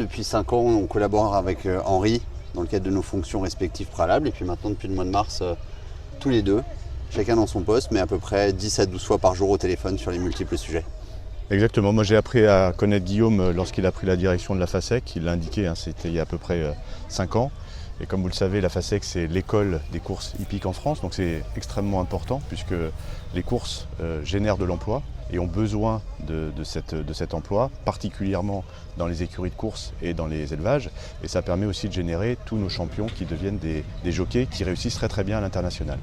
Depuis 5 ans, on collabore avec Henri dans le cadre de nos fonctions respectives préalables. Et puis maintenant, depuis le mois de mars, tous les deux, chacun dans son poste, mais à peu près 10 à 12 fois par jour au téléphone sur les multiples sujets. Exactement, moi j'ai appris à connaître Guillaume lorsqu'il a pris la direction de la FASEC, il l'a indiqué, c'était il y a à peu près 5 ans. Et comme vous le savez, la FASEC c'est l'école des courses hippiques en France, donc c'est extrêmement important puisque les courses génèrent de l'emploi et ont besoin de cet emploi, particulièrement dans les écuries de course et dans les élevages. Et ça permet aussi de générer tous nos champions qui deviennent des jockeys qui réussissent très très bien à l'international.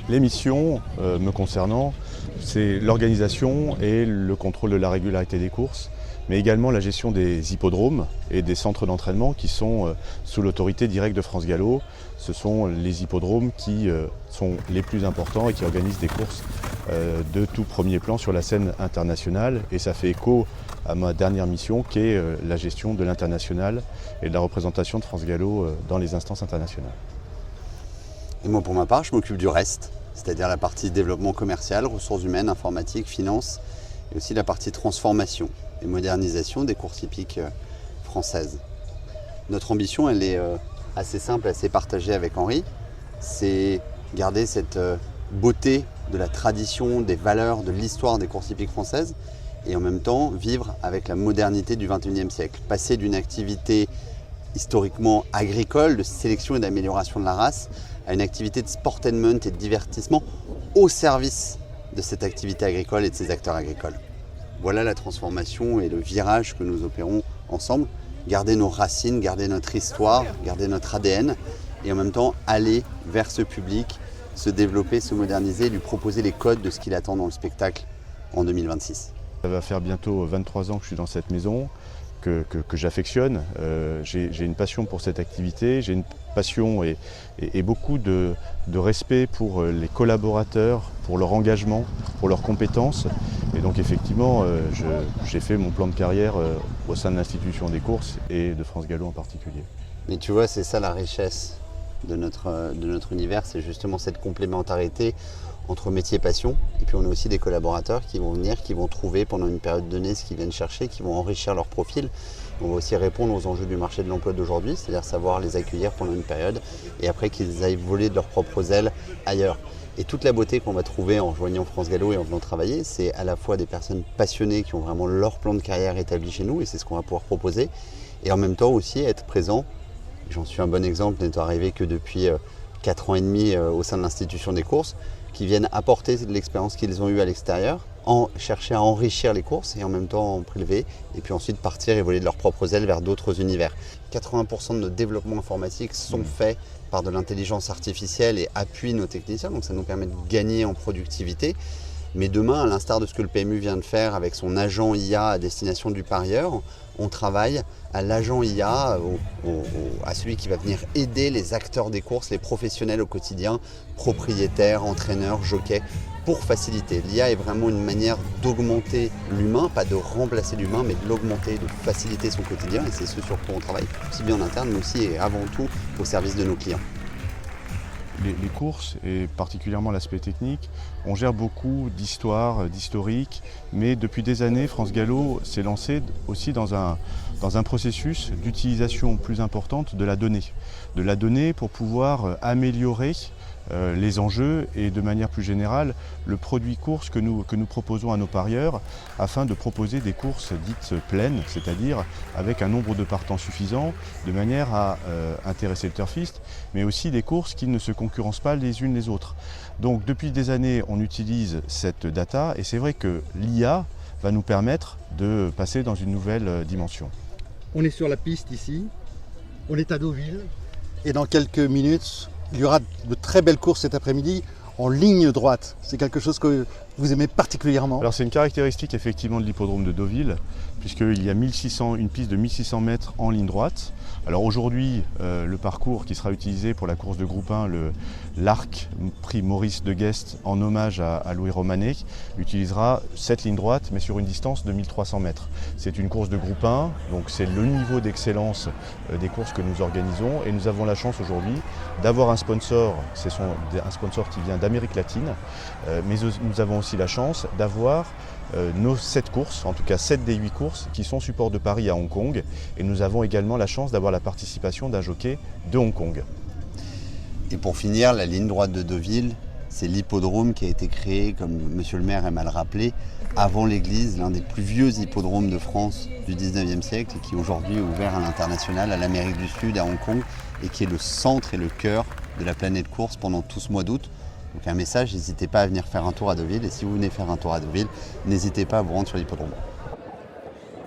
Les missions me concernant, c'est l'organisation et le contrôle de la régularité des courses, mais également la gestion des hippodromes et des centres d'entraînement qui sont sous l'autorité directe de France Gallo. Ce sont les hippodromes qui sont les plus importants et qui organisent des courses de tout premier plan sur la scène internationale. Et ça fait écho à ma dernière mission qui est la gestion de l'international et de la représentation de France Gallo dans les instances internationales. Et moi pour ma part, je m'occupe du reste, c'est-à-dire la partie développement commercial, ressources humaines, informatique, finance, et aussi la partie transformation et modernisation des courses hippiques françaises. Notre ambition, elle est assez simple, assez partagée avec Henri. C'est garder cette beauté de la tradition, des valeurs, de l'histoire des courses hippiques françaises et en même temps vivre avec la modernité du XXIe siècle. Passer d'une activité historiquement agricole, de sélection et d'amélioration de la race, à une activité de sportainment et de divertissement au service de cette activité agricole et de ces acteurs agricoles. Voilà la transformation et le virage que nous opérons ensemble. Garder nos racines, garder notre histoire, garder notre ADN et en même temps aller vers ce public, se développer, se moderniser, lui proposer les codes de ce qu'il attend dans le spectacle en 2026. Ça va faire bientôt 23 ans que je suis dans cette maison, que j'affectionne. J'ai une passion pour cette activité, j'ai une passion et beaucoup de respect pour les collaborateurs, pour leur engagement, pour leurs compétences. Et donc effectivement, j'ai fait mon plan de carrière au sein de l'institution des courses et de France Gallo en particulier. Mais tu vois, c'est ça la richesse de notre univers, c'est justement cette complémentarité entre métier et passion. Et puis on a aussi des collaborateurs qui vont venir, qui vont trouver pendant une période donnée ce qu'ils viennent chercher, qui vont enrichir leur profil. On va aussi répondre aux enjeux du marché de l'emploi d'aujourd'hui, c'est-à-dire savoir les accueillir pendant une période et après qu'ils aillent voler de leurs propres ailes ailleurs. Et toute la beauté qu'on va trouver en rejoignant France Gallo et en venant travailler, c'est à la fois des personnes passionnées qui ont vraiment leur plan de carrière établi chez nous et c'est ce qu'on va pouvoir proposer. Et en même temps aussi être présent. J'en suis un bon exemple, n'étant arrivé que depuis 4 ans et demi au sein de l'institution des courses, qui viennent apporter de l'expérience qu'ils ont eue à l'extérieur, chercher à enrichir les courses et en même temps en prélever, et puis ensuite partir et voler de leurs propres ailes vers d'autres univers. 80% de nos développements informatiques sont faits par de l'intelligence artificielle et appuient nos techniciens, donc ça nous permet de gagner en productivité. Mais demain, à l'instar de ce que le PMU vient de faire avec son agent IA à destination du parieur, on travaille à l'agent IA, à celui qui va venir aider les acteurs des courses, les professionnels au quotidien, propriétaires, entraîneurs, jockeys, pour faciliter. L'IA est vraiment une manière d'augmenter l'humain, pas de remplacer l'humain, mais de l'augmenter, de faciliter son quotidien. Et c'est ce sur quoi on travaille, aussi bien en interne, mais aussi et avant tout au service de nos clients. Les courses, et particulièrement l'aspect technique, on gère beaucoup d'histoire, d'historique, mais depuis des années, France Gallo s'est lancé aussi dans un processus d'utilisation plus importante de la donnée pour pouvoir améliorer les enjeux et de manière plus générale le produit course que nous proposons à nos parieurs afin de proposer des courses dites pleines, c'est-à-dire avec un nombre de partants suffisant de manière à intéresser le turfiste, mais aussi des courses qui ne se concurrencent pas les unes les autres. Donc depuis des années, on utilise cette data et c'est vrai que l'IA va nous permettre de passer dans une nouvelle dimension. On est sur la piste ici, on est à Deauville et dans quelques minutes, il y aura de très belles courses cet après-midi en ligne droite. C'est quelque chose que vous aimez particulièrement? Alors c'est une caractéristique effectivement de l'hippodrome de Deauville, puisqu'il y a une piste de 1600 mètres en ligne droite. Alors aujourd'hui, le parcours qui sera utilisé pour la course de groupe 1, l'Arc Prix Maurice de Guest, en hommage à Louis Romanet, utilisera cette ligne droite, mais sur une distance de 1300 mètres. C'est une course de groupe 1, donc c'est le niveau d'excellence des courses que nous organisons. Et nous avons la chance aujourd'hui d'avoir un sponsor, un sponsor qui vient d'Amérique latine, mais nous avons aussi la chance d'avoir nos 7 courses, en tout cas 7 des 8 courses, qui sont support de Paris à Hong Kong. Et nous avons également la chance d'avoir la participation d'un jockey de Hong Kong. Et pour finir, la ligne droite de Deauville, c'est l'hippodrome qui a été créé, comme monsieur le maire aime à le rappeler, avant l'église, l'un des plus vieux hippodromes de France du 19e siècle et qui aujourd'hui est ouvert à l'international, à l'Amérique du Sud, à Hong Kong et qui est le centre et le cœur de la planète course pendant tout ce mois d'août. Donc un message, n'hésitez pas à venir faire un tour à Deauville et si vous venez faire un tour à Deauville, n'hésitez pas à vous rendre sur l'hippodrome.